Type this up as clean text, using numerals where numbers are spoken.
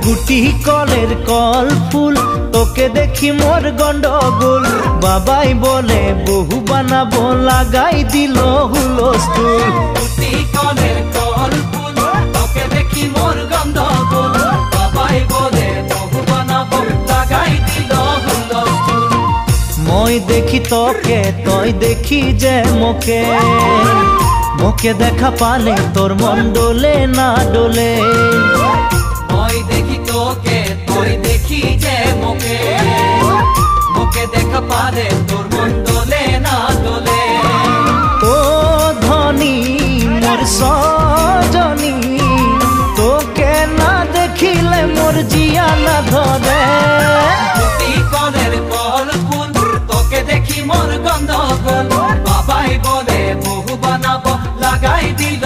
গুটি কলের কল ফুল তোকে দেখি মোর গন্ডগোল বাবাই বলে বহু বানাবো লাগাই দিল হুলস্থুল গুটি কলের কল ফুল তোকে দেখি মোর গন্ডগোল বাবাই বলে বহু বানাবো লাগাই দিল হুলস্থুল মই দেখি তোকে তই দেখি যে মোকে মোকে দেখা পালে তোর মন ডোলে না ডোলে মই দেখি তোকে তুই দেখি যে মোকে মোকে দেখা পারে তোর মন দোলে না দোলে ও ধনী মোর সজনী তোকে না দেখিলে মোর জিয়া না ধরে গুটি কলের কল ফুল তোকে দেখি মোর গন্ধগোল বাবাই বলে বহু বানাবো লাগাই দিল